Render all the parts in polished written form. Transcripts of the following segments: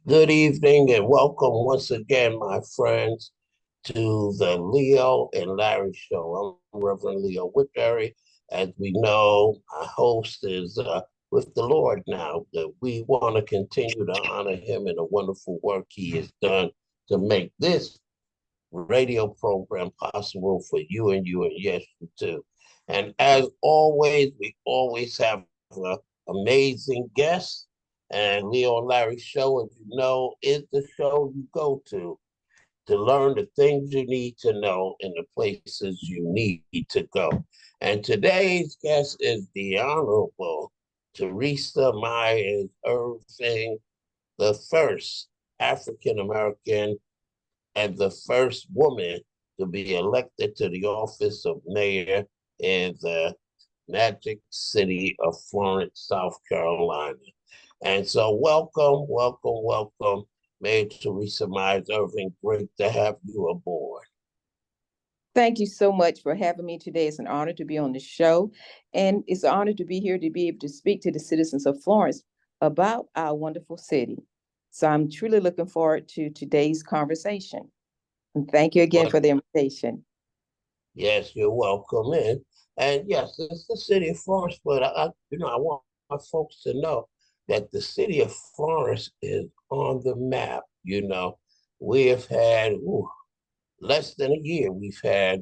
Good evening and welcome once again, my friends, to the Leo and Larry Show. I'm Reverend Leo Woodbury. As we know, our host is with the Lord now. That we want to continue to honor him in the wonderful work he has done to make this radio program possible for you and yes, you too. And as always, we always have an amazing guest. And Leo and Larry Show, as you know, is the show you go to learn the things you need to know in the places you need to go. And today's guest is the Honorable Teresa Myers Irving, the first African American and the first woman to be elected to the office of mayor in the magic city of Florence, South Carolina. And so, welcome, Mayor Teresa Myers Irving. Great to have you aboard. Thank you so much for having me today. It's an honor to be on the show, and it's an honor to be here to be able to speak to the citizens of Florence about our wonderful city. So I'm truly looking forward to today's conversation. And thank you again But for the invitation. yes, you're welcome in. And yes, it's the city of Florence, but I want my folks to know that the city of Florence is on the map. We have had less than a year. We've had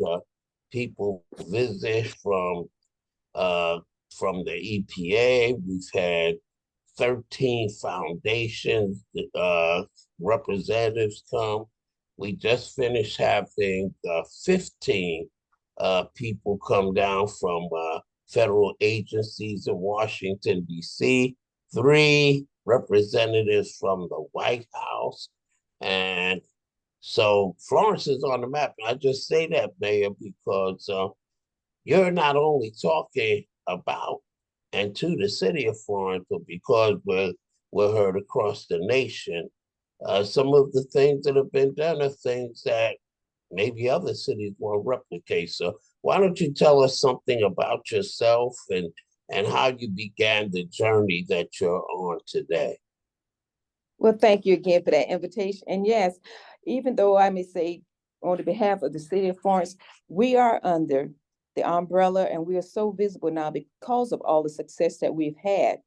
people visit uh, from the EPA. We've had 13 foundations, representatives come. We just finished having 15 people come down from federal agencies in Washington, D.C., three representatives from the White House. And so Florence is on the map. And I just say that, Mayor, because you're not only talking about and to the city of Florence, but because we're heard across the nation, some of the things that have been done are things that maybe other cities won't replicate. So why don't you tell us something about yourself and how you began the journey that you're on today? Well, thank you again for that invitation. And yes, even though I may say on the behalf of the city of Florence, we are under the umbrella and we are so visible now because of all the success that we've had.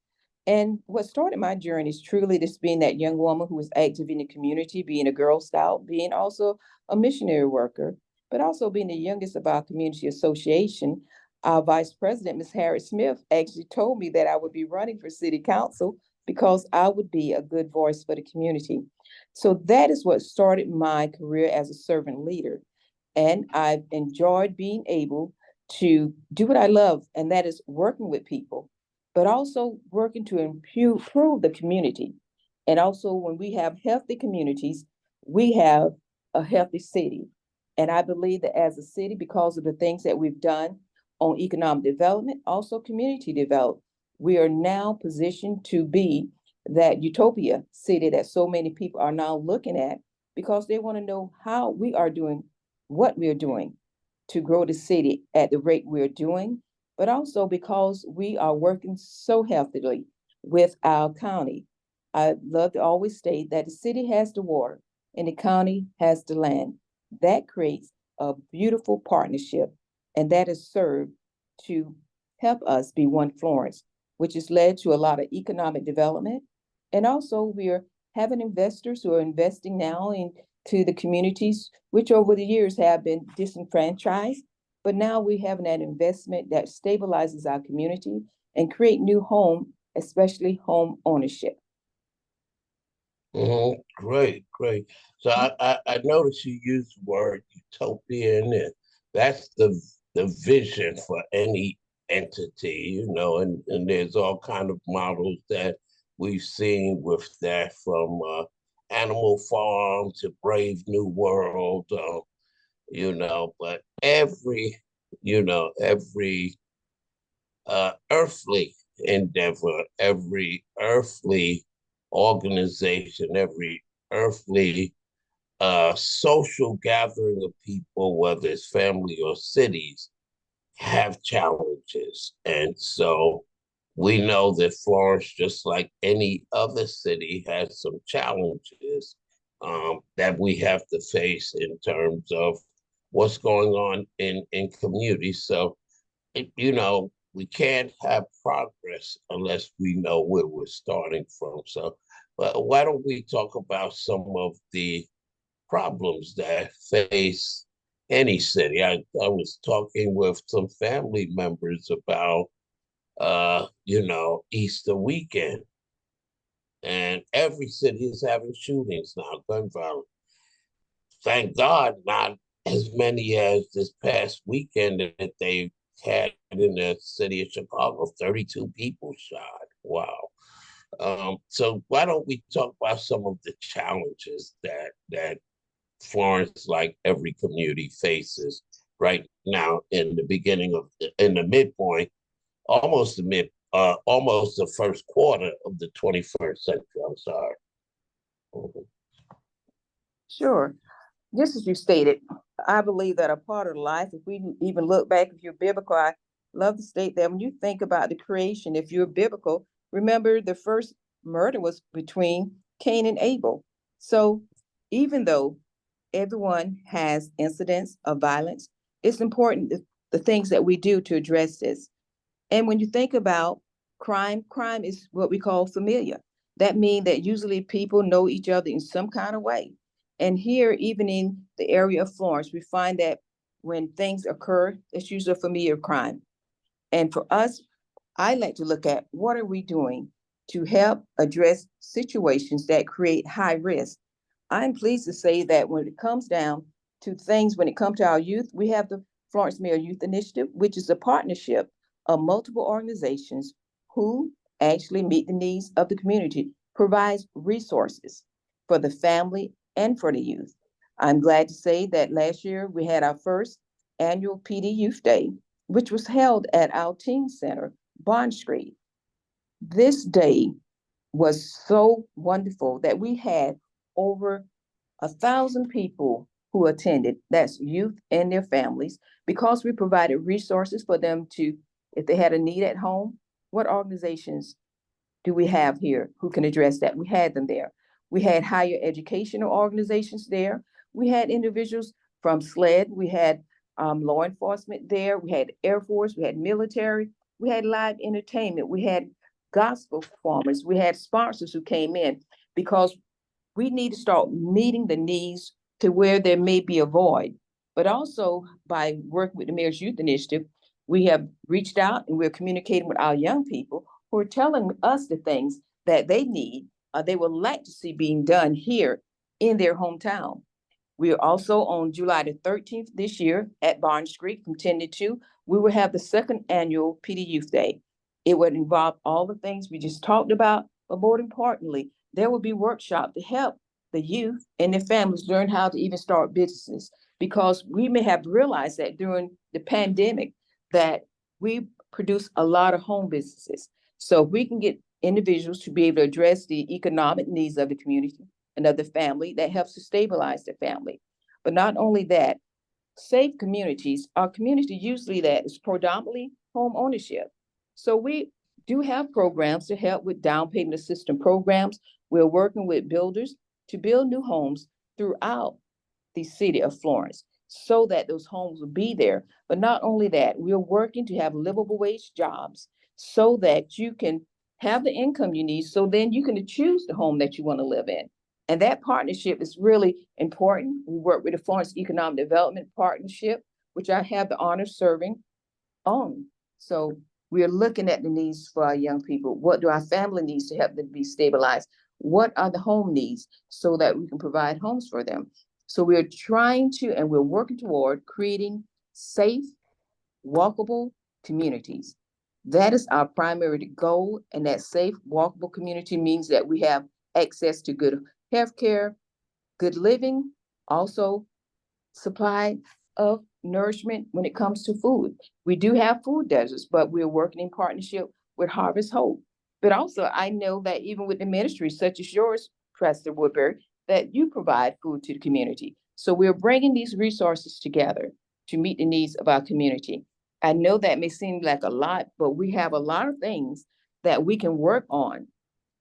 And what started my journey is truly just being that young woman who was active in the community, being a Girl Scout, being also a missionary worker, but also being the youngest of our community association. Our vice president, Ms. Harriet Smith, actually told me that I would be running for city council because I would be a good voice for the community. So that is what started my career as a servant leader. And I've enjoyed being able to do what I love, and that is working with people, but also working to improve the community. And also, when we have healthy communities, we have a healthy city. And I believe that as a city, because of the things that we've done on economic development, also community development, we are now positioned to be that utopia city that so many people are now looking at because they want to know how we are doing what we are doing to grow the city at the rate we're doing, but also because we are working so healthily with our county. I love to always state that the city has the water and the county has the land. That creates a beautiful partnership, and that is served to help us be one Florence, which has led to a lot of economic development. And also, we're having investors who are investing now into the communities, which over the years have been disenfranchised. But now we're having that investment that stabilizes our community and create new home, especially home ownership. Great, great. So I noticed you used the word utopia in it. That's the vision for any entity, and there's all kind of models that we've seen with that from Animal Farm to Brave New World, but every earthly endeavor, every earthly organization, every earthly social gathering of people, whether it's family or cities, have challenges. And so we know that Florence, just like any other city, has some challenges that we have to face in terms of what's going on in communities. So, we can't have progress unless we know where we're starting from. So, why don't we talk about some of the problems that face any city? I was talking with some family members about Easter weekend. And every city is having shootings now, gun violence. Thank God, not as many as this past weekend that they had in the city of Chicago. 32 people shot. Wow. So why don't we talk about some of the challenges that Florence, like every community, faces right now in the midpoint, almost the first quarter of the 21st century. I'm sorry. Sure. Just as you stated, I believe that a part of life, if we even look back, if you're biblical, I love to state that when you think about the creation, if you're biblical, remember the first murder was between Cain and Abel. So even though everyone has incidents of violence, it's important the things that we do to address this. And when you think about crime, crime is what we call familiar. That means that usually people know each other in some kind of way. And here, even in the area of Florence, we find that when things occur, it's usually a familiar crime. And for us, I like to look at what are we doing to help address situations that create high risk. I'm pleased to say that when it comes down to things, when it comes to our youth, we have the Florence Mayor Youth Initiative, which is a partnership of multiple organizations who actually meet the needs of the community, provides resources for the family and for the youth. I'm glad to say that last year we had our first annual PD Youth Day, which was held at our teen center, Bond Street. This day was so wonderful that we had over 1,000 people who attended. That's youth and their families, because we provided resources for them to, if they had a need at home, what organizations do we have here who can address that? We had them there. We had higher educational organizations there. We had individuals from SLED. We had law enforcement there. We had Air Force. We had military. We had live entertainment. We had gospel performers. We had sponsors who came in because we need to start meeting the needs to where there may be a void. But also by working with the Mayor's Youth Initiative, we have reached out and we're communicating with our young people who are telling us the things that they need, they would like to see being done here in their hometown. We are also on July the 13th this year at Barnes Street from 10 to 2. We will have the second annual PD Youth Day. It would involve all the things we just talked about, but more importantly, there will be workshops to help the youth and their families learn how to even start businesses, because we may have realized that during the pandemic that we produce a lot of home businesses. So if we can get individuals to be able to address the economic needs of the community and of the family, that helps to stabilize the family. But not only that, safe communities are communities usually that is predominantly home ownership. So we do have programs to help with down payment assistance programs. We're working with builders to build new homes throughout the city of Florence so that those homes will be there. But not only that, we're working to have livable wage jobs so that you can have the income you need, so then you can choose the home that you want to live in. And that partnership is really important. We work with the Florence Economic Development Partnership, which I have the honor of serving on. So we are looking at the needs for our young people. What do our family needs to help them be stabilized? What are the home needs so that we can provide homes for them? So we're trying to, and we're working toward creating safe, walkable communities. That is our primary goal. And that safe, walkable community means that we have access to good healthcare, good living, also supply of nourishment when it comes to food. We do have food deserts, but we're working in partnership with Harvest Hope. But also, I know that even with the ministries such as yours, Pastor Woodbury, that you provide food to the community. So we're bringing these resources together to meet the needs of our community. I know that may seem like a lot, but we have a lot of things that we can work on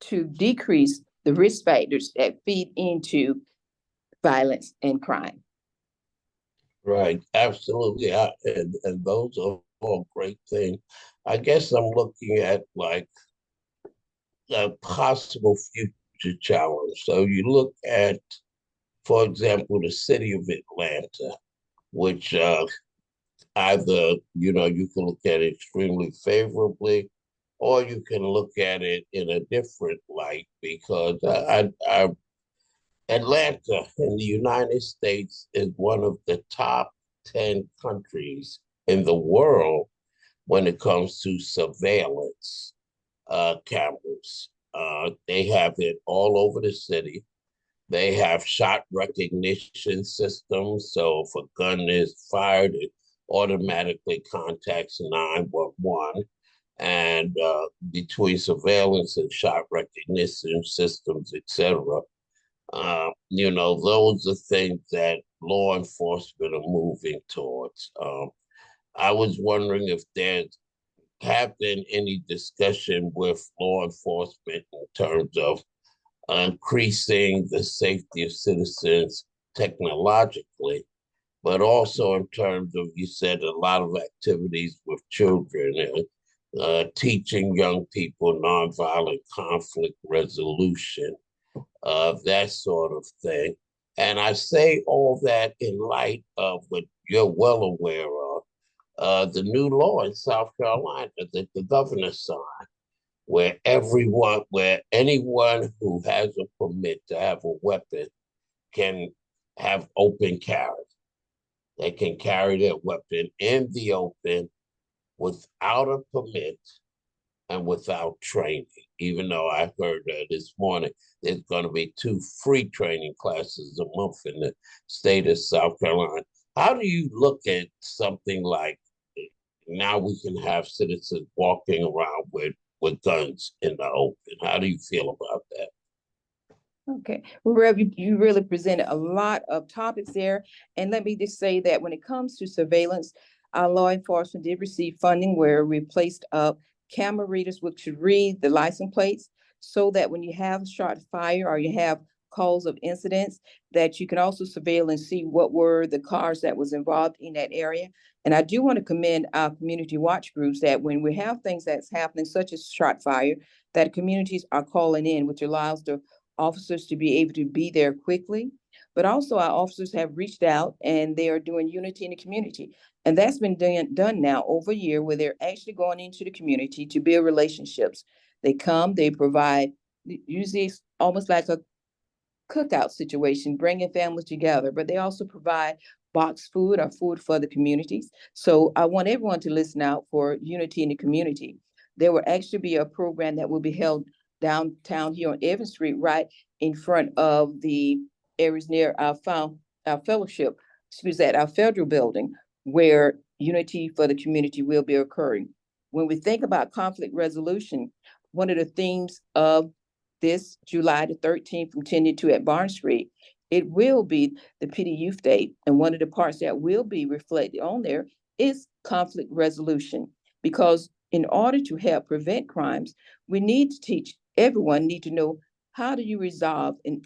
to decrease the risk factors that feed into violence and crime. Right, absolutely. And those are all great things. I guess I'm looking at like a possible future challenge. So you look at, for example, the city of Atlanta, which either, you can look at it extremely favorably, or you can look at it in a different light because Atlanta in the United States is one of the top 10 countries in the world when it comes to surveillance cameras. They have it all over the city. They have shot recognition systems. So if a gun is fired, it automatically contacts 911. And between surveillance and shot recognition systems, etc., those are things that law enforcement are moving towards. I was wondering if there's have been any discussion with law enforcement in terms of increasing the safety of citizens technologically, but also in terms of, you said, a lot of activities with children and teaching young people nonviolent conflict resolution, that sort of thing. And I say all that in light of what you're well aware of, the new law in South Carolina that the governor signed, where anyone who has a permit to have a weapon can have open carry. They can carry their weapon in the open without a permit and without training. Even though I heard this morning there's going to be 2 free training classes a month in the state of South Carolina. How do you look at something like now we can have citizens walking around with guns in the open? How do you feel about that? Okay, well, Rev, you really presented a lot of topics there. And let me just say that when it comes to surveillance, our law enforcement did receive funding where we placed up camera readers which should read the license plates so that when you have shot fire or you have calls of incidents, that you can also surveil and see what were the cars that was involved in that area. And I do want to commend our community watch groups that when we have things that's happening, such as shot fire, that communities are calling in, which allows the officers to be able to be there quickly. But also our officers have reached out and they are doing unity in the community. And that's been done now over a year where they're actually going into the community to build relationships. They come, they provide, usually it's almost like a cookout situation, bringing families together, but they also provide box food or food for the communities. So I want everyone to listen out for unity in the community. There will actually be a program that will be held downtown here on Ervin Street, right in front of the areas near our fellowship, excuse that, our federal building, where unity for the community will be occurring. When we think about conflict resolution, one of the themes of this July the 13th from 10 to 2 at Barnes Street, it will be the PD Youth Day. And one of the parts that will be reflected on there is conflict resolution. Because in order to help prevent crimes, we need to teach everyone need to know how do you resolve an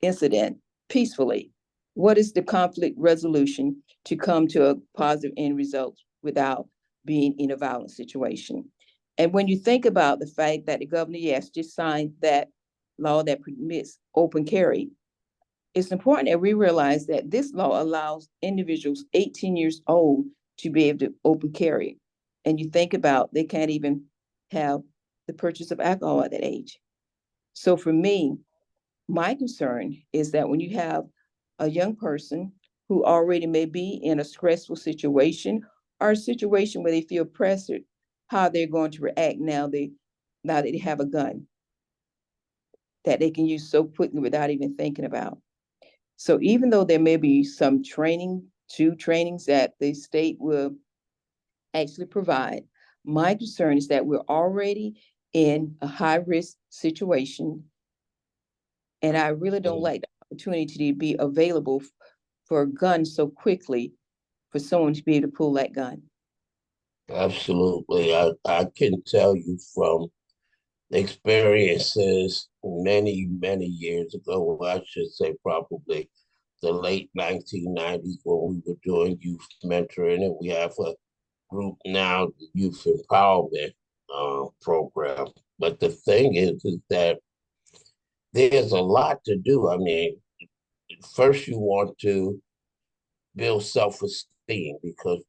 incident peacefully? What is the conflict resolution to come to a positive end result without being in a violent situation? And when you think about the fact that the governor, yes, just signed that law that permits open carry, it's important that we realize that this law allows individuals 18 years old to be able to open carry. And you think about they can't even have the purchase of alcohol at that age. So for me, my concern is that when you have a young person who already may be in a stressful situation or a situation where they feel pressured, how they're going to react now that they have a gun that they can use so quickly without even thinking about. So even though there may be some trainings that the state will actually provide, my concern is that we're already in a high risk situation. And I really don't like the opportunity to be available for a gun so quickly for someone to be able to pull that gun. Absolutely. I can tell you from experiences many years ago. I should say probably the late 1990s when we were doing youth mentoring, and we have a group now, the Youth Empowerment Program. But the thing is that there's a lot to do. I mean, first you want to build self-esteem because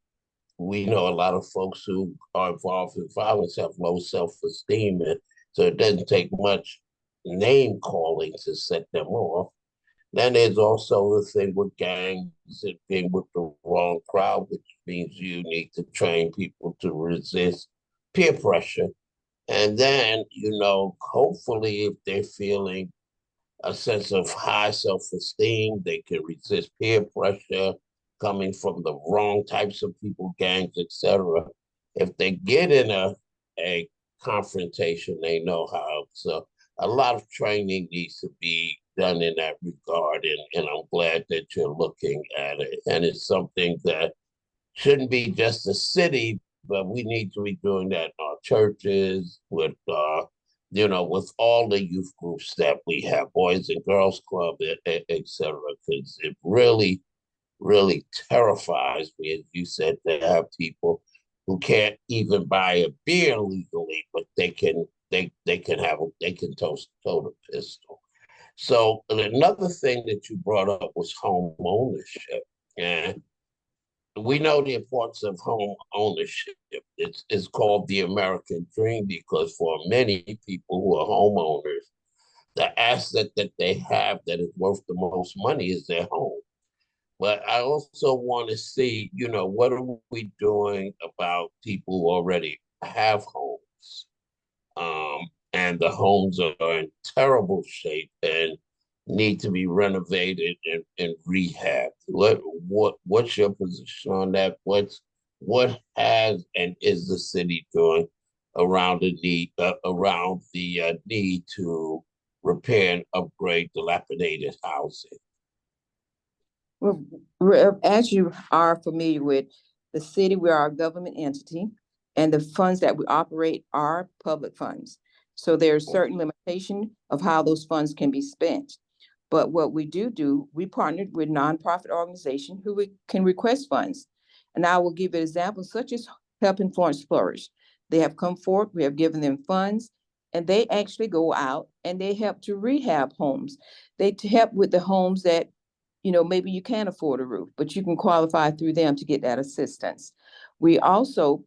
we know a lot of folks who are involved in violence have low self-esteem, and so it doesn't take much name calling to set them off. Then there's also the thing with gangs and being with the wrong crowd, which means you need to train people to resist peer pressure. And then, hopefully, if they're feeling a sense of high self-esteem, they can resist peer pressure coming from the wrong types of people, gangs, etc. If they get in a confrontation, they know how. So a lot of training needs to be done in that regard, and I'm glad that you're looking at it. And it's something that shouldn't be just the city, but we need to be doing that in our churches, with all the youth groups that we have, Boys and Girls Club, et cetera, because it really terrifies me, as you said, to have people who can't even buy a beer legally, but they can tote a pistol. So another thing that you brought up was home ownership, and we know the importance of home ownership. It's called the American dream because for many people who are homeowners, the asset that they have that is worth the most money is their home. But I also want to see, what are we doing about people who already have homes? And the homes are in terrible shape and need to be renovated and rehabbed. What's your position on that? What has and is the city doing around the need to repair and upgrade dilapidated housing? Well, as you are familiar with the city, we are a government entity, and the funds that we operate are public funds. So there's certain limitation of how those funds can be spent. But what we do, we partnered with nonprofit organizations who can request funds. And I will give an example, such as Helping Florence Flourish. They have come forward, we have given them funds, and they actually go out and they help to rehab homes. They help with the homes that, maybe you can't afford a roof, but you can qualify through them to get that assistance. We also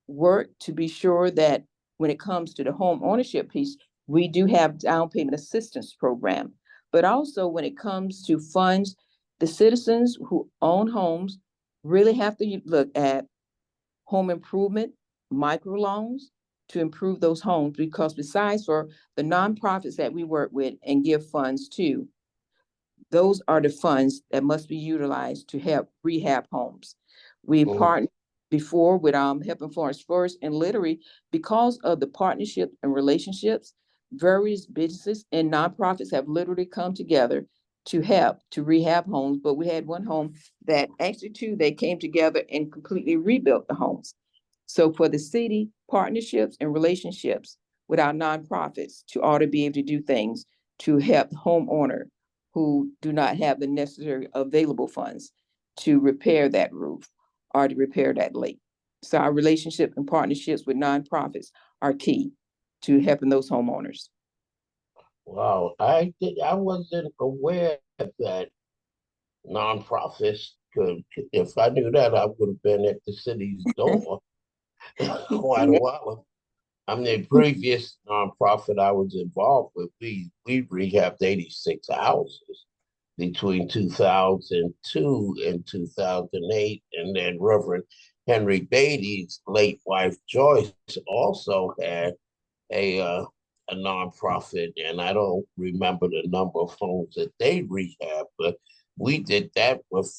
work to be sure that when it comes to the home ownership piece, we do have down payment assistance program. But also when it comes to funds, the citizens who own homes really have to look at home improvement, microloans to improve those homes, because besides for the nonprofits that we work with and give funds to, those are the funds that must be utilized to help rehab homes. We Mm-hmm. partnered before with Helping Florence First, and literally because of the partnership and relationships, various businesses and nonprofits have literally come together to help to rehab homes. But we had one home that actually two, they came together and completely rebuilt the homes. So for the city, partnerships and relationships with our nonprofits to ought to be able to do things to help the homeowner who do not have the necessary available funds to repair that roof or to repair that leak. So our relationship and partnerships with nonprofits are key to helping those homeowners. Wow, I wasn't aware that nonprofits could. If I knew that, I would have been at the city's door quite a while. I mean, the previous nonprofit I was involved with, we rehabbed 86 houses between 2002 and 2008, and then Reverend Henry Beatty's late wife Joyce also had a a nonprofit, and I don't remember the number of homes that they rehabbed, but we did that with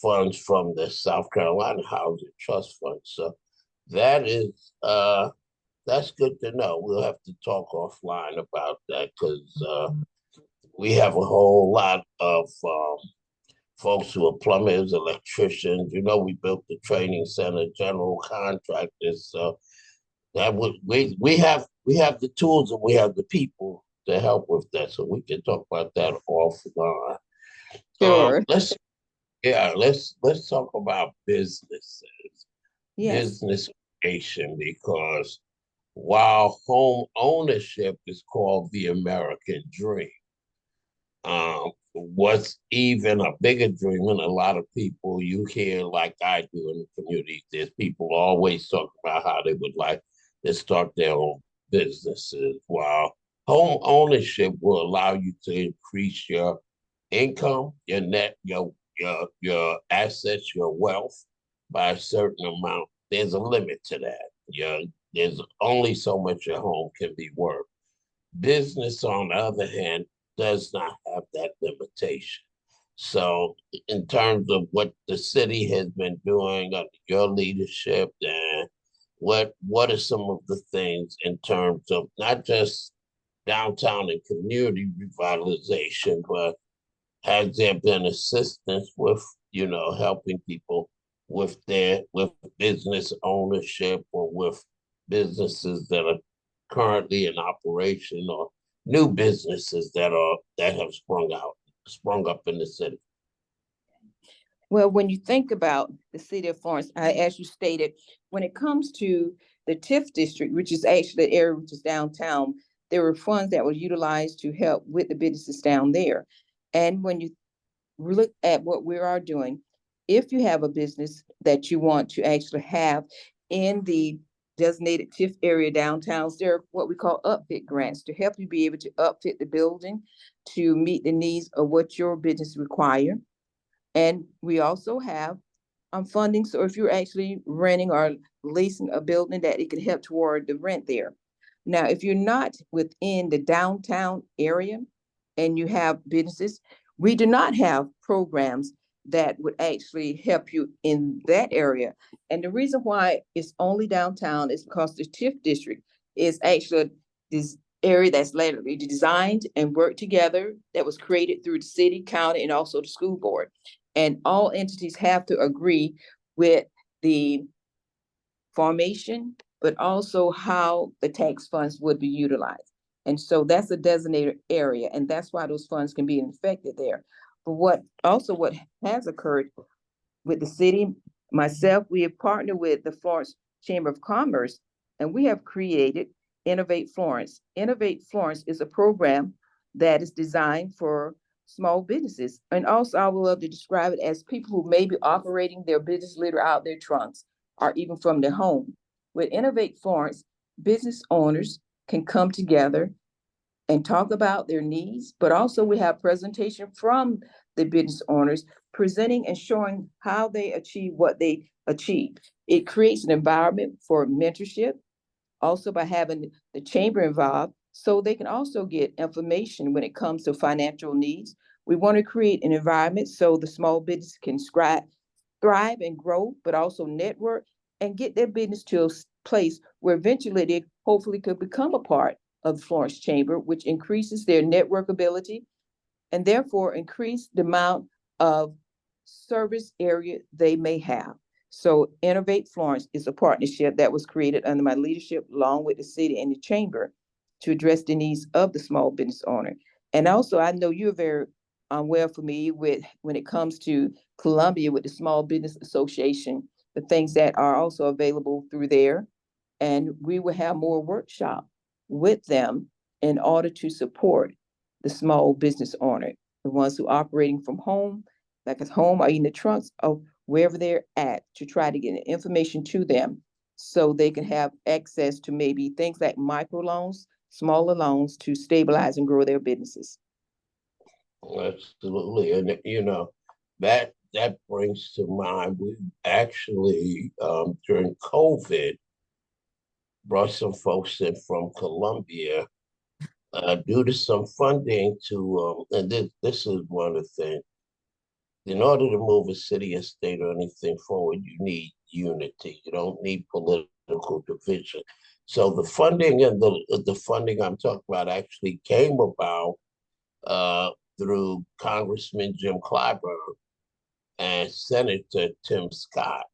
funds from the South Carolina Housing Trust Fund. So that is that's good to know. We'll have to talk offline about that because we have a whole lot of folks who are plumbers, electricians. We built the training center, general contractors. So that would we have we have the tools and we have the people to help with that. So we can talk about that offline. Sure. Let's yeah, let's talk about businesses, Yes. business creation, because while home ownership is called the American dream, what's even a bigger dream, and a lot of people you hear, like I do in the community, there's people always talking about how they would like to start their own businesses. While home ownership will allow you to increase your income, your net, your assets, your wealth by a certain amount. There's a limit to that. There's only so much your home can be worth. Business, on the other hand, does not have that limitation. So, in terms of what the city has been doing under your leadership, and what are some of the things in terms of not just downtown and community revitalization, but has there been assistance with, helping people with business ownership, or with businesses that are currently in operation, or new businesses that have sprung up in the city? Well, when you think about the city of Florence, as you stated, when it comes to the TIF district, which is actually the area which is downtown, there were funds that were utilized to help with the businesses down there. And when you look at what we are doing, if you have a business that you want to actually have in the designated TIF area downtowns, there are what we call upfit grants to help you be able to upfit the building to meet the needs of what your business require. And we also have funding. So if you're actually renting or leasing a building, that it can help toward the rent there. Now, if you're not within the downtown area and you have businesses, we do not have programs that would actually help you in that area. And the reason why it's only downtown is because the TIF district is actually this area that's lately designed and worked together, that was created through the city, county, and also the school board. And all entities have to agree with the formation, but also how the tax funds would be utilized. And so that's a designated area, and that's why those funds can be infected there. But what has occurred with the city, myself, we have partnered with the Florence Chamber of Commerce, and we have created Innovate Florence. Innovate Florence is a program that is designed for small businesses. And also, I would love to describe it as people who may be operating their business litter out their trunks or even from their home. With Innovate Florence, business owners can come together and talk about their needs, but also we have presentation from the business owners presenting and showing how they achieve what they achieve. It creates an environment for mentorship, also by having the chamber involved, so they can also get information when it comes to financial needs. We want to create an environment so the small business can thrive and grow, but also network and get their business to a place where eventually they hopefully could become a part of the Florence Chamber, which increases their network ability and therefore increase the amount of service area they may have. So Innovate Florence is a partnership that was created under my leadership along with the city and the chamber to address the needs of the small business owner. And also, I know you're very well familiar with when it comes to Columbia with the Small Business Association, the things that are also available through there. And we will have more workshop with them in order to support the small business owner, the ones who are operating from home, like at home or in the trunks of wherever they're at, to try to get information to them so they can have access to maybe things like microloans, smaller loans to stabilize and grow their businesses. Absolutely, and that brings to mind, we actually, during COVID, brought some folks in from Colombia, due to some funding to, and this is one of the things. In order to move a city, a state, or anything forward, you need unity. You don't need political division. So the funding, and the funding I'm talking about actually came about uh, through Congressman Jim Clyburn and Senator Tim Scott.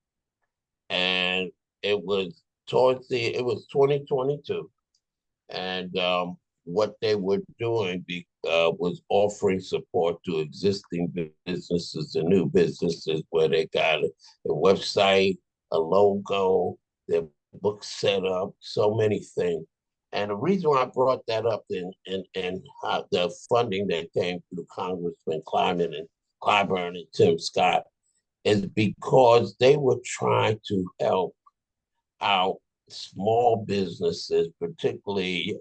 And it was it was 2022, And what they were doing was offering support to existing businesses and new businesses where they got a website, a logo, their book set up, so many things. And the reason why I brought that up in how the funding that came through Congressman Clyburn and Tim Scott is because they were trying to help out small businesses, particularly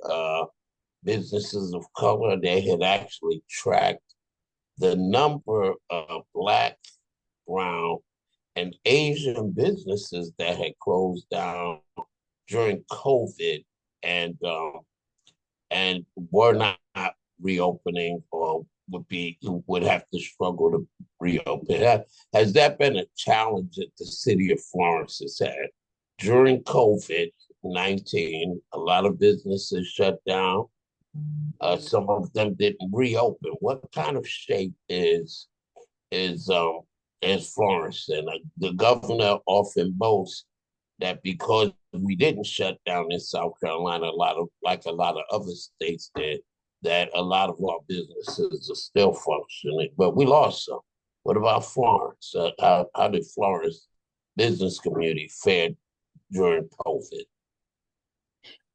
businesses of color. They had actually tracked the number of Black, brown, and Asian businesses that had closed down during COVID and um, and were not reopening or would have to struggle to reopen. Has that been a challenge that the city of Florence has had during COVID-19? A lot of businesses shut down. Some of them didn't reopen. What kind of shape is Florence? And the governor often boasts that because we didn't shut down in South Carolina, a lot of other states did, that a lot of our businesses are still functioning, but we lost some. What about Florence? How did Florence business community fare during COVID?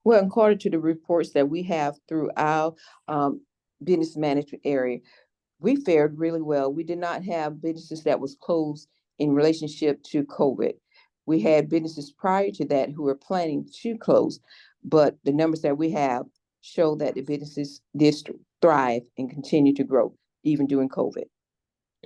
Well, according to the reports that we have through our um, business management area, we fared really well. We did not have businesses that was closed in relationship to COVID. We had businesses prior to that who were planning to close, but the numbers that we have show that the businesses did thrive and continue to grow even during COVID.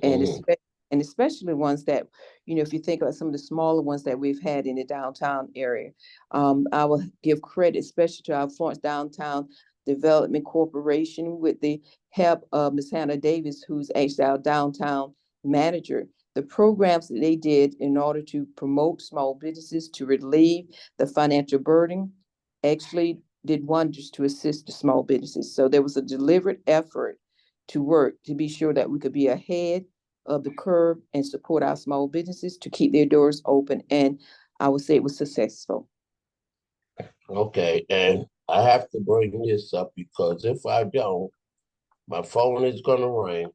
And Mm-hmm. especially and especially ones that, if you think about some of the smaller ones that we've had in the downtown area, I will give credit especially to our Florence Downtown Development Corporation with the help of Ms. Hannah Davis, who's actually our downtown manager. The programs that they did in order to promote small businesses to relieve the financial burden actually did wonders to assist the small businesses. So there was a deliberate effort to work to be sure that we could be ahead of the curve and support our small businesses to keep their doors open. And I would say it was successful. Okay, and I have to bring this up because if I don't, my phone is going to ring.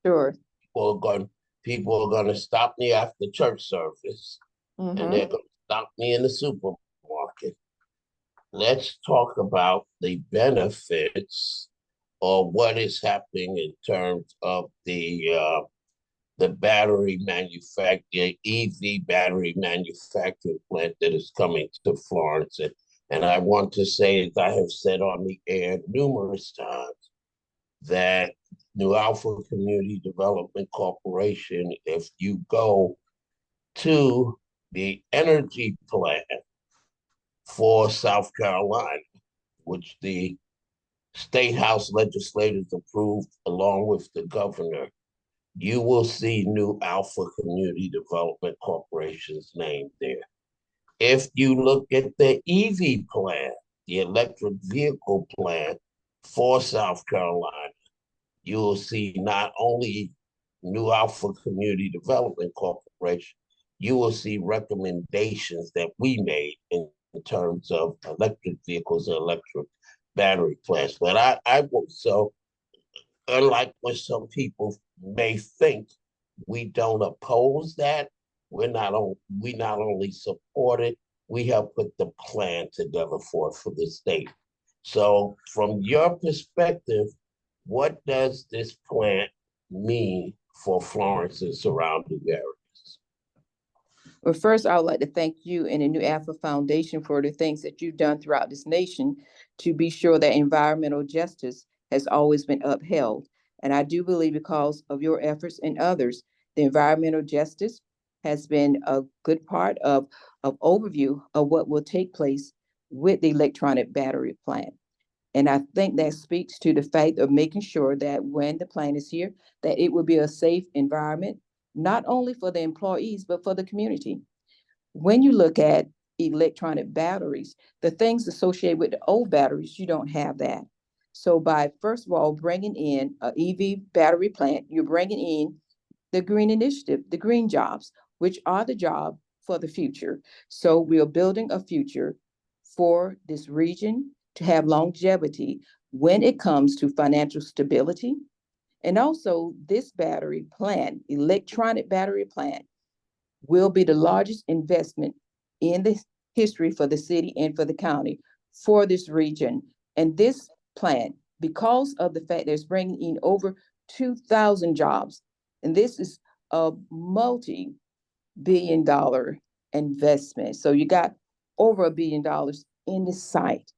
Sure. People are going, people are going to stop me after church service, and Mm-hmm. they're going to stop me in the supermarket. Let's talk about the benefits or what is happening in terms of the battery manufacturing, EV battery manufacturing plant that is coming to Florence. And I want to say, as I have said on the air numerous times, that New Alpha Community Development Corporation, if you go to the energy plan for South Carolina, which the state house legislators approved along with the governor, you will see New Alpha Community Development Corporation's name there. If you look at the EV plan, the electric vehicle plan for South Carolina, you will see not only New Alpha Community Development Corporation, you will see recommendations that we made in terms of electric vehicles and electric battery plants. But I so unlike what some people may think, we don't oppose that. We not only support it, we have put the plan together for the state. So from your perspective, what does this plan mean for Florence and surrounding areas? Well, first, I would like to thank you and the New Alpha Foundation for the things that you've done throughout this nation to be sure that environmental justice has always been upheld. And I do believe because of your efforts and others, the environmental justice has been a good part of overview of what will take place with the electronic battery plant. And I think that speaks to the fact of making sure that when the plant is here, that it will be a safe environment, not only for the employees, but for the community. When you look at electronic batteries, the things associated with the old batteries, you don't have that. So by first of all bringing in an EV battery plant, you're bringing in the green initiative, the green jobs, which are the job for the future. So we are building a future for this region to have longevity when it comes to financial stability. And also, this battery plant, electronic battery plant, will be the largest investment in the history for the city and for the county for this region. And this plant, because of the fact that it's bringing in over 2,000 jobs, and this is a multi-billion-dollar investment. So you got over $1 billion in this site.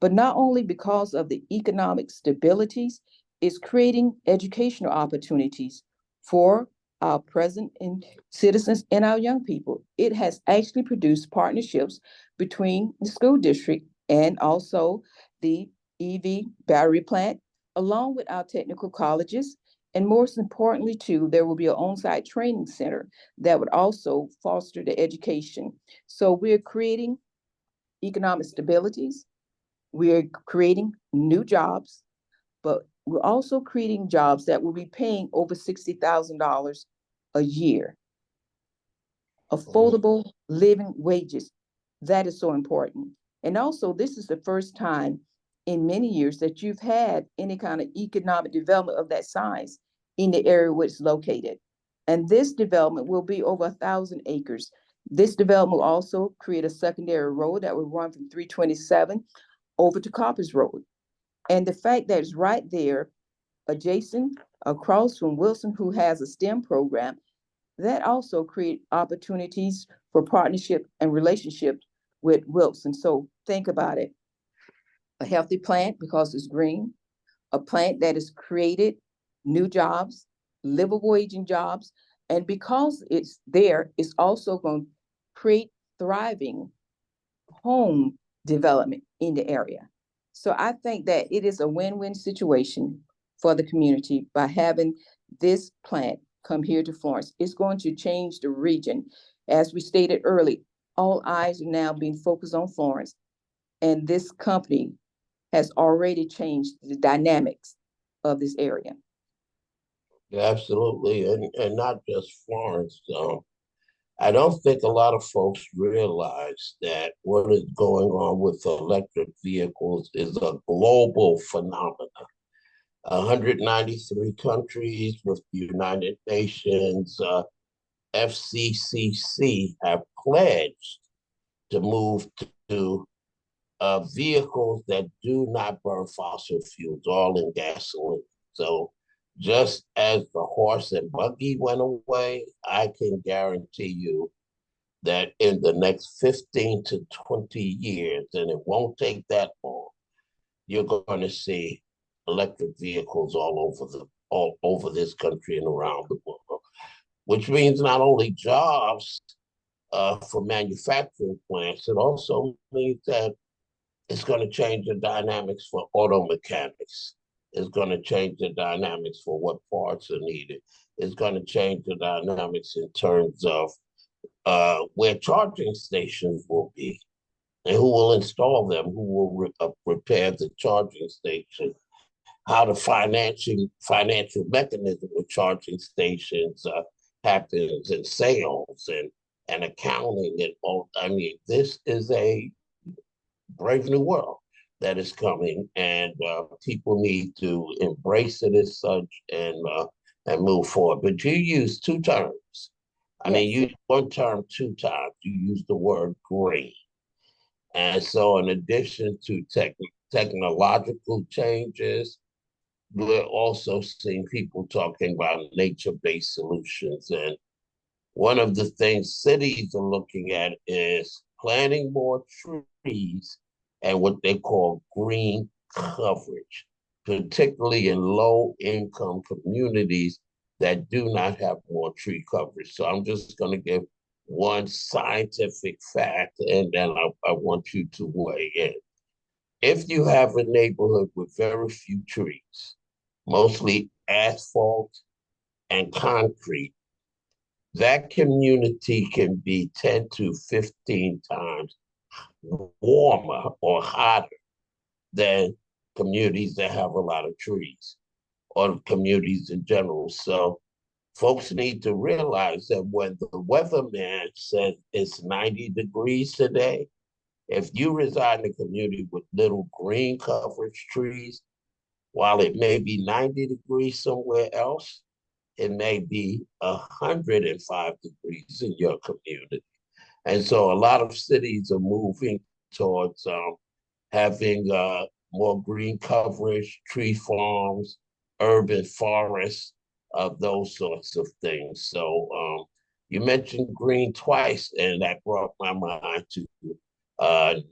But not only because of the economic stabilities, it's creating educational opportunities for our present and citizens and our young people. It has actually produced partnerships between the school district and also the EV battery plant, along with our technical colleges. And most importantly, too, there will be an on-site training center that would also foster the education. So we're creating economic stabilities, we're creating new jobs, but we're also creating jobs that will be paying over $60,000 a year. Affordable living wages. That is so important. And also, this is the first time in many years that you've had any kind of economic development of that size in the area where it's located. And this development will be over 1,000 acres. This development will also create a secondary road that will run from 327 over to Coppers Road. And the fact that it's right there, adjacent, across from Wilson, who has a STEM program, that also create opportunities for partnership and relationship with Wilson. So think about it. A healthy plant because it's green, a plant that has created new jobs, livable waging jobs, and because it's there, it's also going to create thriving home development in the area. So I think that it is a win-win situation for the community by having this plant come here to Florence. It's going to change the region. As we stated early, all eyes are now being focused on Florence, and this company has already changed the dynamics of this area. Absolutely, and not just Florence. I don't think a lot of folks realize that what is going on with electric vehicles is a global phenomenon. 193 countries with the United Nations, FCCC have pledged to move to vehicles that do not burn fossil fuels, all in gasoline. So just as the horse and buggy went away, I can guarantee you that in the next 15 to 20 years, and it won't take that long, you're going to see electric vehicles all over this country and around the world, which means not only jobs for manufacturing plants, it also means that it's going to change the dynamics for auto mechanics. It's going to change the dynamics for what parts are needed. It's going to change the dynamics in terms of where charging stations will be and who will install them, who will repair the charging station, how the financial mechanism of charging stations happens, and sales and accounting and all. I mean, this is a brave new world that is coming, and people need to embrace it as such and move forward. But you use two terms. I mean, Yes. you use one term two times. You use the word green. And so, in addition to technological changes, we're also seeing people talking about nature-based solutions. And one of the things cities are looking at is planting more trees and what they call green coverage, particularly in low-income communities that do not have more tree coverage. So I'm just going to give one scientific fact, and then I want you to weigh in. If you have a neighborhood with very few trees, mostly asphalt and concrete, that community can be 10 to 15 times warmer or hotter than communities that have a lot of trees or communities in general. So folks need to realize that when the weatherman says it's 90 degrees today, If you reside in a community with little green coverage trees, while it may be 90 degrees somewhere else, it may be 105 degrees in your community. And so a lot of cities are moving towards having more green coverage, tree farms, urban forests, those sorts of things. So you mentioned green twice, and that brought my mind to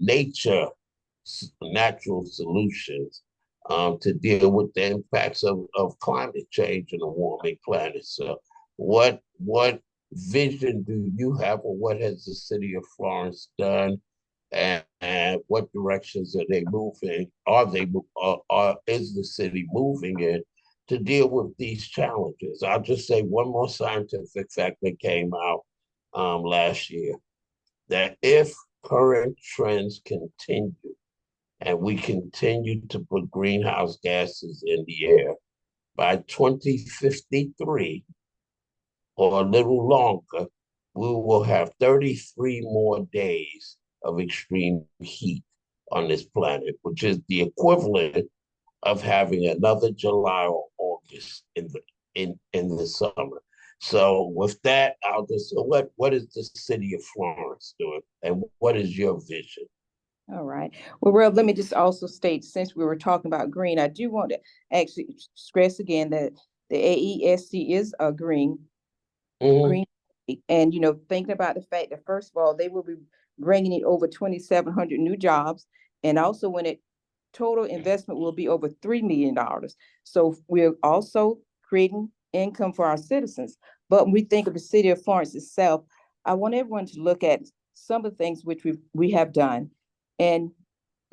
nature, natural solutions to deal with the impacts of climate change and a warming planet. So what vision do you have, or what has the city of Florence done, and what directions are they moving? Is the city moving in to deal with these challenges? I'll just say one more scientific fact that came out last year, that if current trends continue and we continue to put greenhouse gases in the air, by 2053 or a little longer, we will have 33 more days of extreme heat on this planet, which is the equivalent of having another July or August in the summer. So with that, I'll just, what is the city of Florence doing, and what is your vision? All right. Well, Rob, let me just also state, since we were talking about green, I do want to actually stress again that the AESC is a Mm-hmm. green, and thinking about the fact that first of all, they will be bringing in over 2,700 new jobs, and also when it total investment will be over $3 million. So we're also creating income for our citizens. But when we think of the city of Florence itself, I want everyone to look at some of the things which we have done. And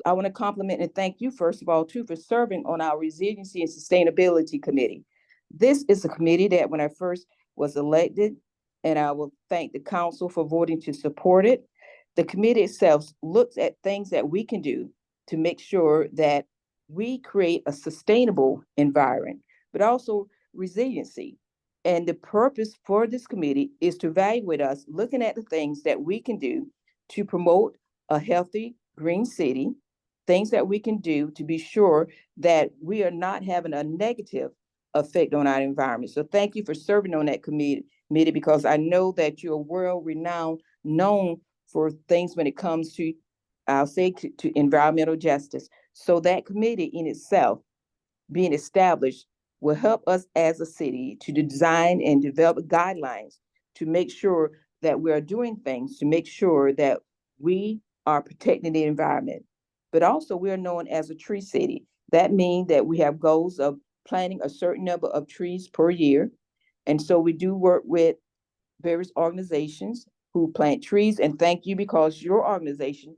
I want to compliment and thank you, first of all, too, for serving on our Resiliency and Sustainability Committee. This is a committee that when I first was elected, and I will thank the council for voting to support it. The committee itself looks at things that we can do to make sure that we create a sustainable environment, but also resiliency. And the purpose for this committee is to evaluate us looking at the things that we can do to promote a healthy green city, things that we can do to be sure that we are not having a negative effect on our environment. So thank you for serving on that committee, because I know that you're world renowned, known for things when it comes to, I'll say, to environmental justice. So that committee in itself being established will help us as a city to design and develop guidelines to make sure that we are doing things to make sure that we are protecting the environment. But also, we are known as a tree city. That means that we have goals of planting a certain number of trees per year. And so we do work with various organizations who plant trees. And thank you, because your organization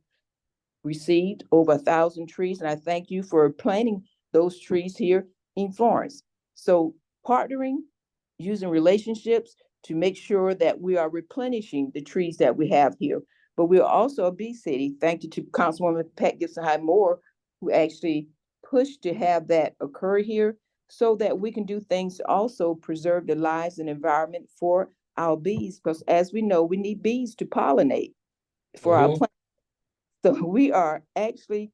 received over 1,000 trees. And I thank you for planting those trees here in Florence. So partnering, using relationships to make sure that we are replenishing the trees that we have here. But we're also a bee city. Thank you to Councilwoman Pat Gibson High Moore, who actually pushed to have that occur here so that we can do things to also preserve the lives and environment for our bees. Because as we know, we need bees to pollinate for our Mm-hmm. plants. So we are actually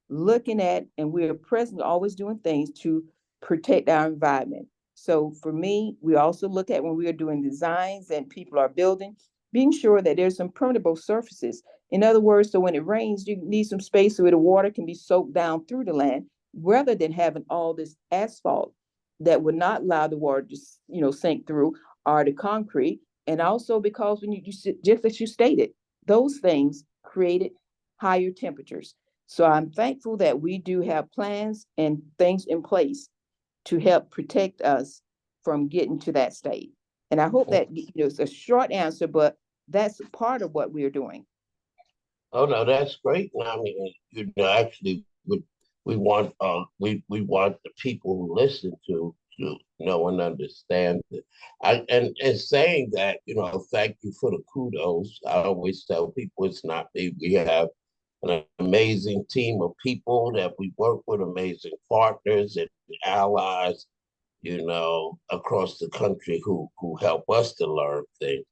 looking at, and we are presently always doing things to protect our environment. So for me, we also look at when we are doing designs and people are building, being sure that there's some permeable surfaces. In other words, so when it rains, you need some space so the water can be soaked down through the land, rather than having all this asphalt that would not allow the water to, sink through, or the concrete. And also because when just as you stated, those things created higher temperatures. So I'm thankful that we do have plans and things in place to help protect us from getting to that state. And I hope that it's a short answer, but that's part of what we're doing. Oh no, that's great. I mean, actually, we want the people who listen to know and understand it. And saying that, thank you for the kudos. I always tell people it's not me. We have an amazing team of people that we work with, amazing partners and allies, across the country who help us to learn things.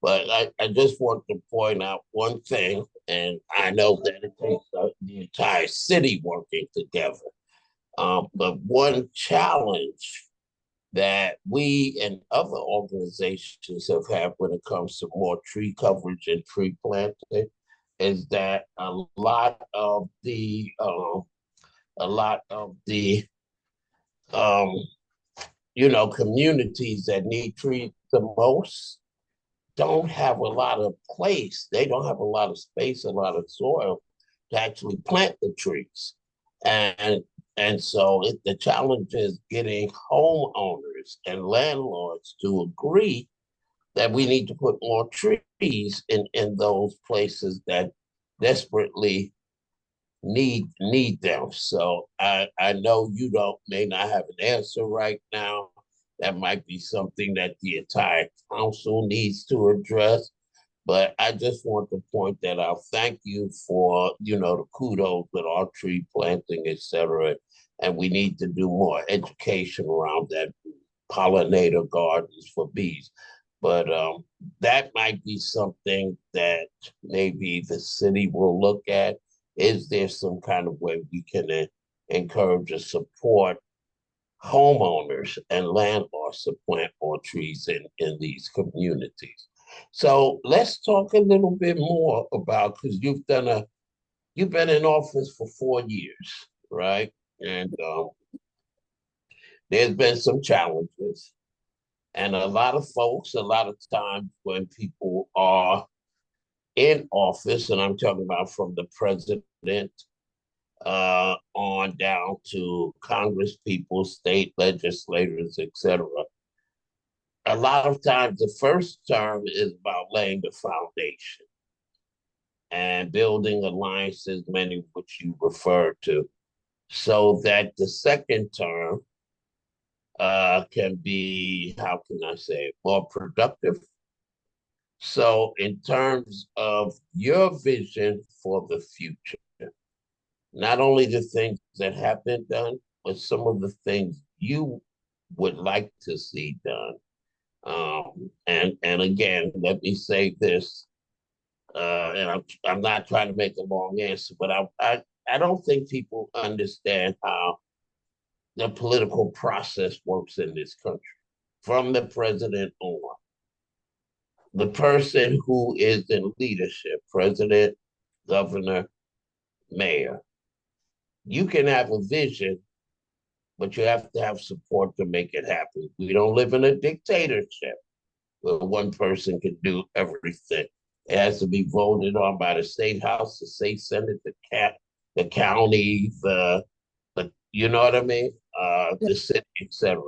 But I just want to point out one thing, and I know that it takes the entire city working together. But one challenge that we and other organizations have had when it comes to more tree coverage and tree planting is that a lot of the um, communities that need trees the most don't have a lot of place. They don't have a lot of space, a lot of soil to actually plant the trees. And the challenge is getting homeowners and landlords to agree that we need to put more trees in those places that desperately need them. So I know you don't may not have an answer right now. That might be something that the entire council needs to address. But I just want to point that out. Thank you for the kudos with our tree planting, etc. And we need to do more education around that pollinator gardens for bees. But that might be something that maybe the city will look at. Is there some kind of way we can encourage or support homeowners and landlords to plant more trees in these communities? So let's talk a little bit more about, because you've been in office for 4 years, right? And there's been some challenges. And a lot of folks, a lot of times when people are in office, and I'm talking about from the president on down to Congress people, state legislators, etc. A lot of times the first term is about laying the foundation and building alliances, many of which you referred to, so that the second term can be, how can I say, more productive. So, in terms of your vision for the future, not only the things that have been done, but some of the things you would like to see done. And again, let me say this, and I'm not trying to make a long answer, but I don't think people understand how the political process works in this country, from the president on. The person who is in leadership, president, governor, mayor, you can have a vision, but you have to have support to make it happen. We don't live in a dictatorship where one person can do everything. It has to be voted on by the state house, the state senate, the county, the you know what I mean, the city, etc.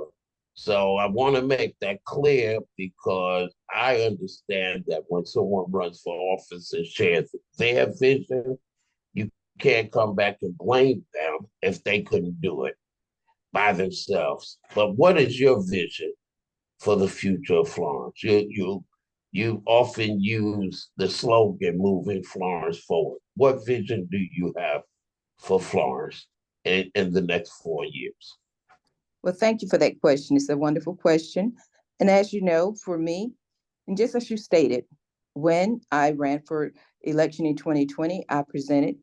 So I want to make that clear because I understand that when someone runs for office and shares their vision, you can't come back and blame them if they couldn't do it by themselves. But what is your vision for the future of Florence? You often use the slogan "Moving Florence Forward." What vision do you have for Florence in the next 4 years? Well, thank you for that question. It's a wonderful question. And as you know, for me, and just as you stated, when I ran for election in 2020, I presented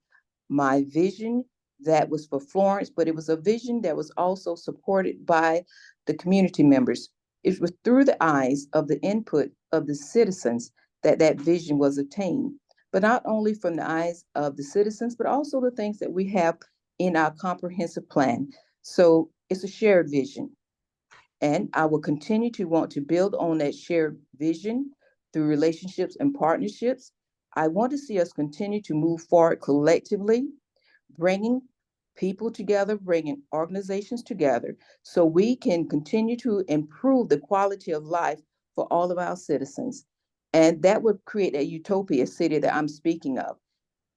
my vision that was for Florence, but it was a vision that was also supported by the community members. It was through the eyes of the input of the citizens that that vision was attained, but not only from the eyes of the citizens, but also the things that we have in our comprehensive plan. So it's a shared vision. And I will continue to want to build on that shared vision through relationships and partnerships. I want to see us continue to move forward collectively, bringing people together, bringing organizations together, so we can continue to improve the quality of life for all of our citizens. And that would create a utopia city that I'm speaking of.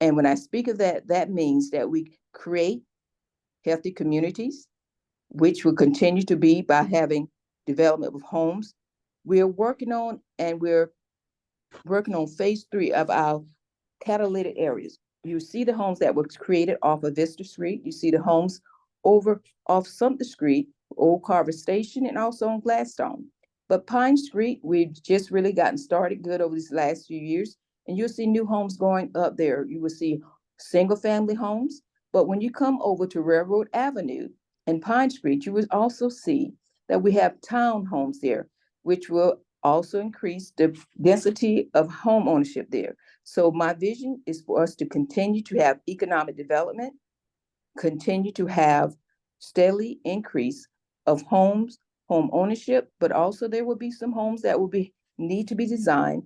And when I speak of that, that means that we create healthy communities, which will continue to be by having development of homes. We're working on phase 3 of our catalytic areas. You see the homes that were created off of Vista Street. You see the homes over off Sumter Street, Old Carver Station, and also on Gladstone. But Pine Street, we've just really gotten started good over these last few years, and you'll see new homes going up there. You will see single family homes, but when you come over to Railroad Avenue and Pine Street, you will also see that we have townhomes there, which will also increase the density of home ownership there. So my vision is for us to continue to have economic development, continue to have steadily increase of homes, home ownership, but also there will be some homes that will be need to be designed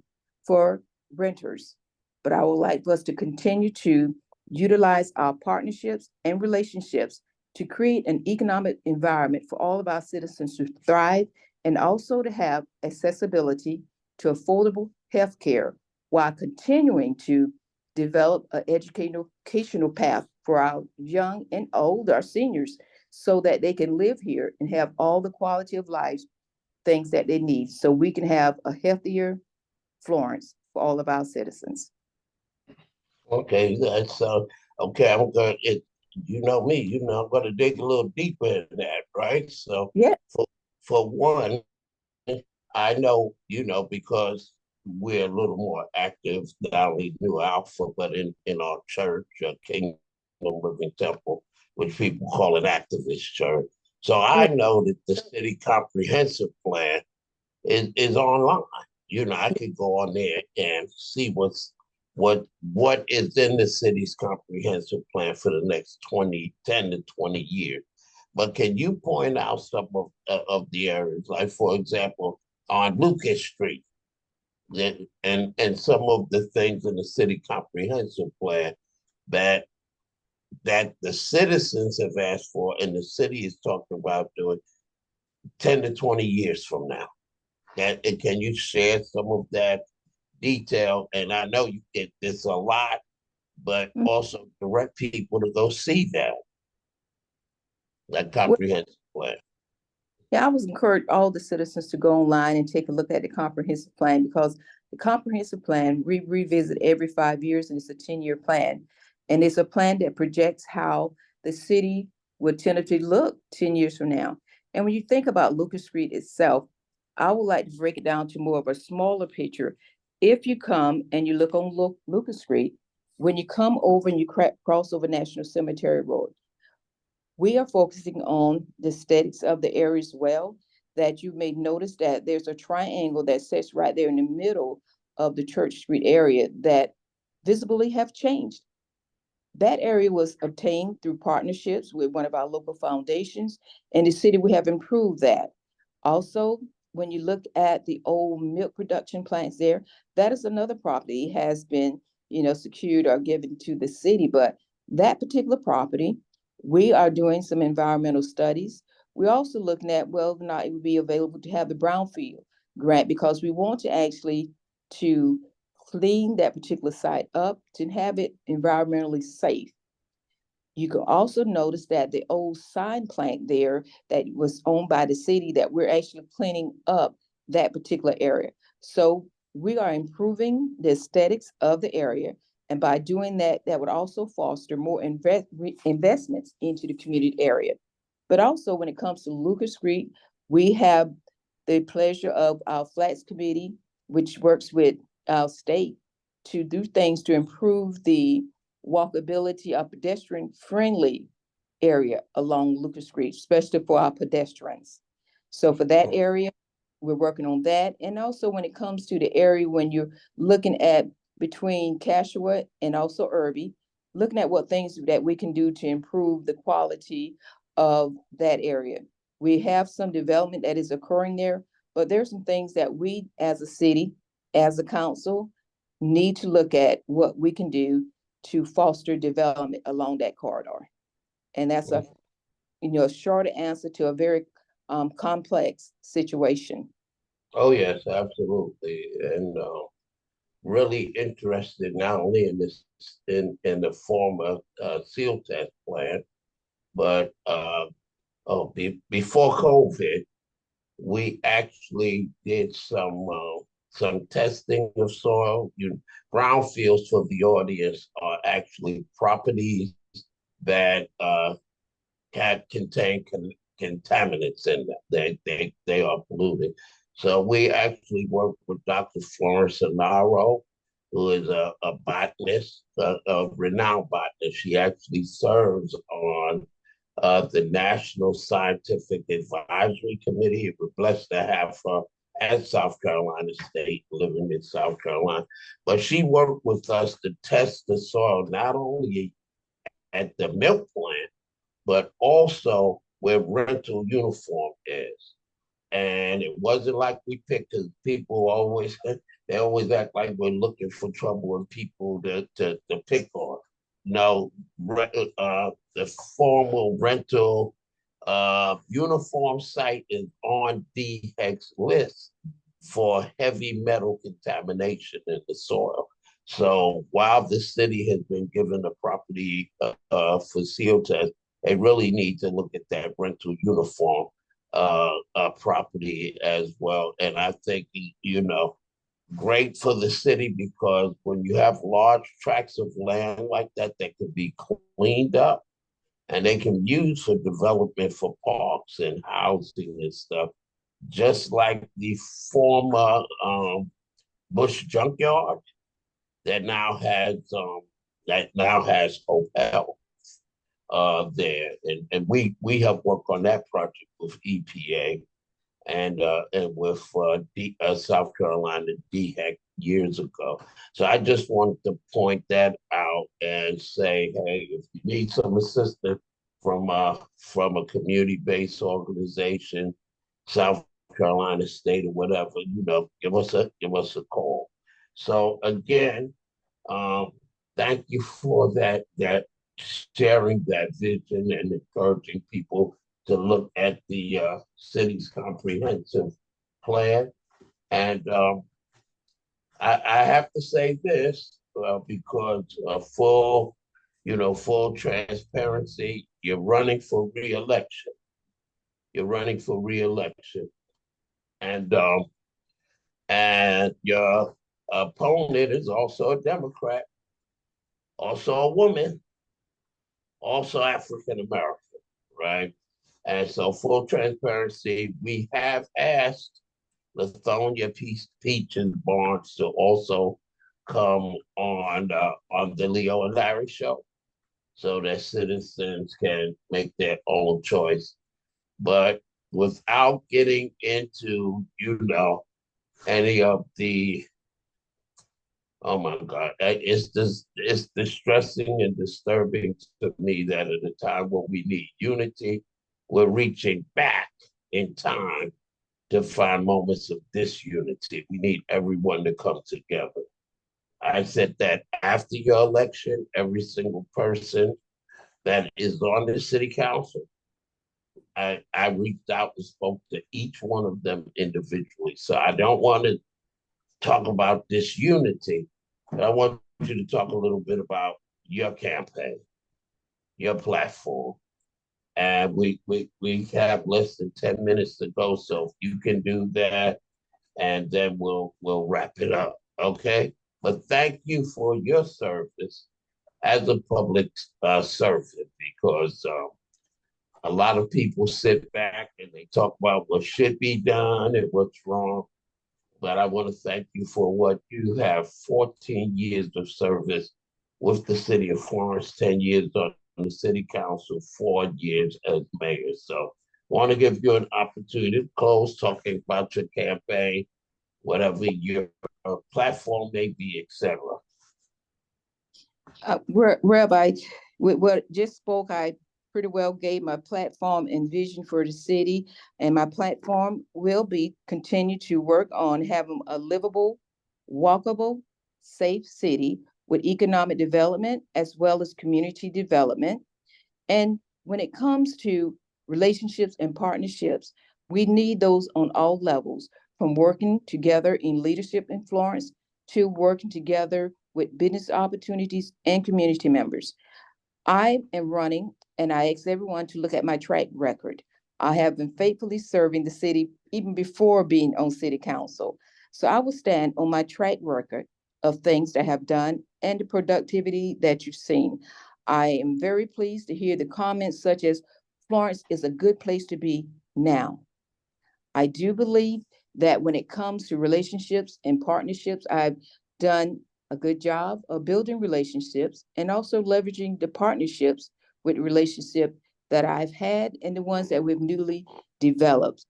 for renters. But I would like for us to continue to utilize our partnerships and relationships to create an economic environment for all of our citizens to thrive and also to have accessibility to affordable health care while continuing to develop an educational path for our young and old, our seniors, so that they can live here and have all the quality of life things that they need so we can have a healthier Florence for all of our citizens. Okay, that's okay. I'm going. It. You know me. You know I'm going to dig a little deeper in that, right? So Yeah. for for one, I know because we're a little more active, not only New Alpha, but in our church, Kingdom Living Temple, which people call an activist church. So I Right. know that the city comprehensive plan is online. I could go on there and see what is in the city's comprehensive plan for the next 10 to 20 years. But can you point out some of the areas, like for example, on Lucas Street, that and some of the things in the city comprehensive plan that that the citizens have asked for and the city is talking about doing 10 to 20 years from now? And can you share some of that detail? And I know you get this a lot, but Mhm. also direct people to go see that Well, comprehensive plan. yeah, I was encourage all the citizens to go online and take a look at the comprehensive plan because the comprehensive plan we revisit every 5 years and it's a 10-year plan. And it's a plan that projects how the city would tentatively look 10 years from now. And when you think about Lucas Street itself, I would like to break it down to more of a smaller picture. If you come and you look on Lucas Street, when you come over and you cross over National Cemetery Road, we are focusing on the aesthetics of the area as well. That you may notice that there's a triangle that sits right there in the middle of the Church Street area that visibly have changed. That area was obtained through partnerships with one of our local foundations, and the city we have improved that. Also, when you look at the old milk production plants there, that is another property has been, secured or given to the city. But that particular property, we are doing some environmental studies. We're also looking at whether or not it would be available to have the brownfield grant because we want to actually to clean that particular site up to have it environmentally safe. You can also notice that the old sign plant there that was owned by the city that we're actually cleaning up that particular area. So we are improving the aesthetics of the area. And by doing that, that would also foster more investments into the community area. But also when it comes to Lucas Street, we have the pleasure of our flats committee, which works with our state to do things to improve the walkability of pedestrian friendly area along Lucas Street, especially for our pedestrians. So for that area, we're working on that. And also when it comes to the area, when you're looking at between Cashua and also Irby, looking at what things that we can do to improve the quality of that area. We have some development that is occurring there, but there's some things that we as a city, as a council, need to look at what we can do to foster development along that corridor. And that's a short answer to a very complex situation. Oh yes, absolutely, and really interested not only in this in the former seal test plan, but before COVID, we actually did some testing of soil. Brownfields for the audience are actually properties that contain contaminants in them. They are polluted. So we actually work with Dr. Florence Sonaro, who is a botanist, a renowned botanist. She actually serves on the National Scientific Advisory Committee. We're blessed to have her at South Carolina State, living in South Carolina. But she worked with us to test the soil, not only at the milk plant, but also where rental uniform is. And it wasn't like we picked, because people always they always act like we're looking for trouble and people to pick on. No, the formal rental uniform site is on DHEC's list for heavy metal contamination in the soil. So while the city has been given the property for seal test, they really need to look at that rental uniform property as well. And I think, great for the city, because when you have large tracts of land like that that could be cleaned up and they can use for development for parks and housing and stuff, just like the former Bush junkyard that now has hotel there, and we have worked on that project with EPA and with South Carolina DHEC years ago. So I just wanted to point that out and say, hey, if you need some assistance from a community-based organization, South Carolina State or whatever, give us a call. So again, um, thank you for that sharing that vision and encouraging people to look at the city's comprehensive plan. And I have to say this because full transparency, you're running for reelection. You're running for reelection, and your opponent is also a Democrat, also a woman, also African American, right? And so, full transparency, we have asked Lithonia Peaches Barnes to also come on the Leo and Larry show, so that citizens can make their own choice. But without getting into, any of the, oh my God, it's distressing and disturbing to me that at a time when we need unity, we're reaching back in time to find moments of disunity. We need everyone to come together. I said that after your election, every single person that is on the city council, I reached out and spoke to each one of them individually. So I don't want to talk about disunity, but I want you to talk a little bit about your campaign, your platform. And we have less than 10 minutes to go. So if you can do that, and then we'll wrap it up. Okay. But thank you for your service as a public servant, because a lot of people sit back and they talk about what should be done and what's wrong. But I want to thank you for what you have: 14 years of service with the city of Florence, 10 years on the city council, 4 years as mayor. So want to give you an opportunity to close talking about your campaign, whatever your platform may be, etc. Rabbi, with what just spoke, I pretty well gave my platform and vision for the city. And my platform will be continue to work on having a livable, walkable, safe city with economic development as well as community development. And when it comes to relationships and partnerships, we need those on all levels, from working together in leadership influence to working together with business opportunities and community members. I am running, and I ask everyone to look at my track record. I have been faithfully serving the city even before being on city council. So I will stand on my track record of things that I have done and the productivity that you've seen. I am very pleased to hear the comments such as Florence is a good place to be now. I do believe that when it comes to relationships and partnerships, I've done a good job of building relationships and also leveraging the partnerships with relationship that I've had and the ones that we've newly developed.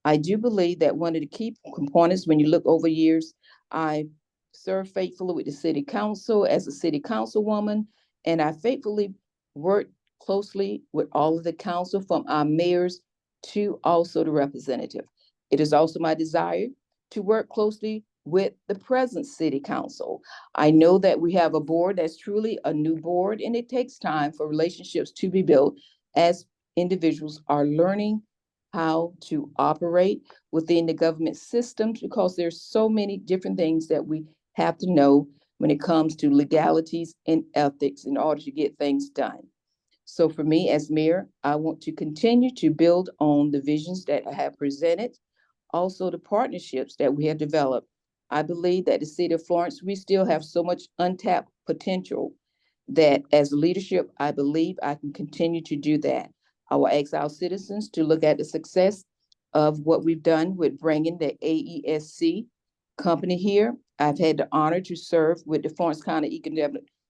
I do believe that one of the key components when you look over years, I served faithfully with the city council as a city councilwoman, and I faithfully worked closely with all of the council from our mayors to also the representative. It is also my desire to work closely with the present city council. I know that we have a board that's truly a new board, and it takes time for relationships to be built as individuals are learning how to operate within the government systems because there's so many different things that we have to know when it comes to legalities and ethics in order to get things done. So for me as mayor, I want to continue to build on the visions that I have presented, also the partnerships that we have developed. I believe that the city of Florence, we still have so much untapped potential that as leadership, I believe I can continue to do that. I will ask our citizens to look at the success of what we've done with bringing the AESC company here. I've had the honor to serve with the Florence County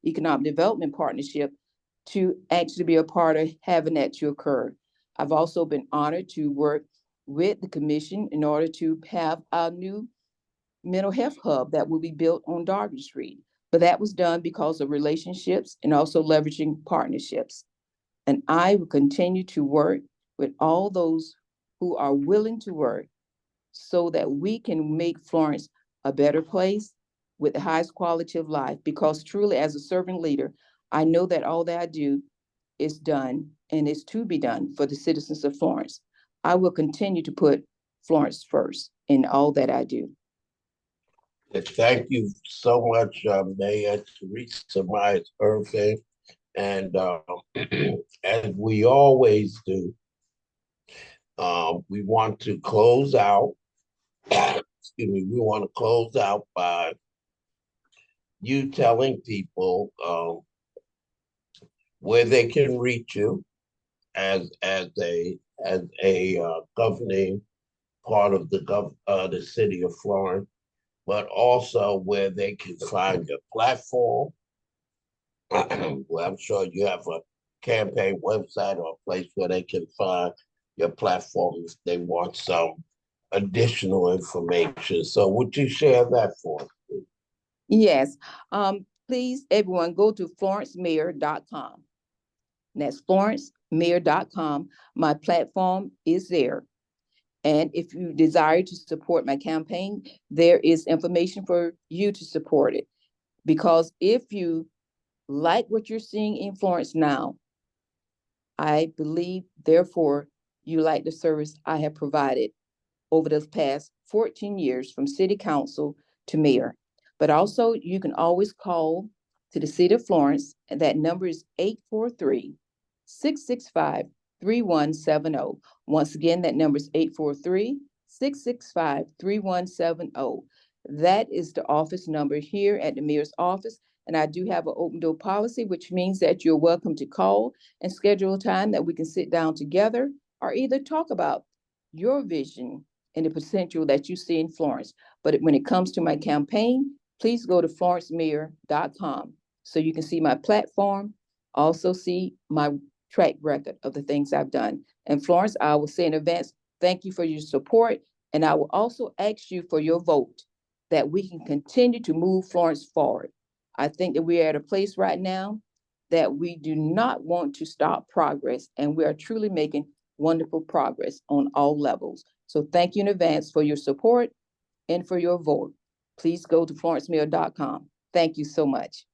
Economic Development Partnership to actually be a part of having that to occur. I've also been honored to work with the commission in order to have our new mental health hub that will be built on Darby Street. But that was done because of relationships and also leveraging partnerships. And I will continue to work with all those who are willing to work so that we can make Florence a better place with the highest quality of life. Because truly, as a servant leader, I know that all that I do is done and is to be done for the citizens of Florence. I will continue to put Florence first in all that I do. Thank you so much, Mayor Teresa Myers Ervin. And as we always do, we want to close out. Excuse me, we want to close out by you telling people where they can reach you as a governing part of the city of Florence, but also where they can find your platform. Well, I'm sure you have a campaign website or a place where they can find your platform if they want some additional information. So would you share that for us, please? Yes. Please, everyone, go to florencemayor.com. That's florencemayor.com. My platform is there. And if you desire to support my campaign, there is information for you to support it. Because if you like what you're seeing in Florence now, I believe, therefore, you like the service I have provided over the past 14 years from city council to mayor. But also, you can always call to the city of Florence, and that number is 843-665-3170. Once again, that number is 843-665-3170. That is the office number here at the mayor's office. And I do have an open door policy, which means that you're welcome to call and schedule a time that we can sit down together or either talk about your vision and the potential that you see in Florence. But when it comes to my campaign, please go to florencemayor.com so you can see my platform, also see my track record of the things I've done. And Florence, I will say in advance, thank you for your support. And I will also ask you for your vote that we can continue to move Florence forward. I think that we are at a place right now that we do not want to stop progress, and we are truly making wonderful progress on all levels. So thank you in advance for your support and for your vote. Please go to florencemayor.com. Thank you so much.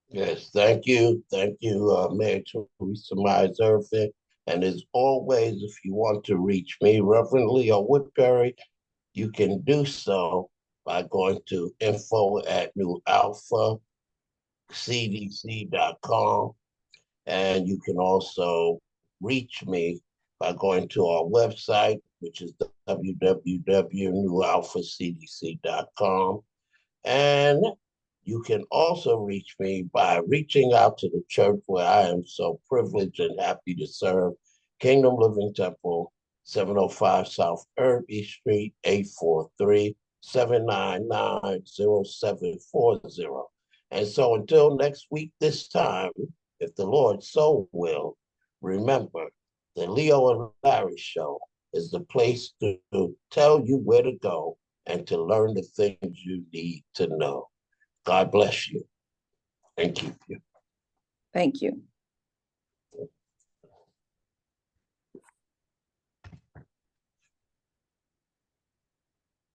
Yes, thank you. Thank you, Mayor Teresa Myers Ervin. And as always, if you want to reach me, Reverend Leo Woodbury, you can do so by going to info@newalphacdc.com. And you can also reach me by going to our website, which is www.newalphacdc.com. And you can also reach me by reaching out to the church where I am so privileged and happy to serve, Kingdom Living Temple, 705 South Irby Street, 843-799-0740. And so until next week, this time, if the Lord so will, remember the Leo and Larry Show is the place to tell you where to go and to learn the things you need to know. God bless you and keep you. Thank you.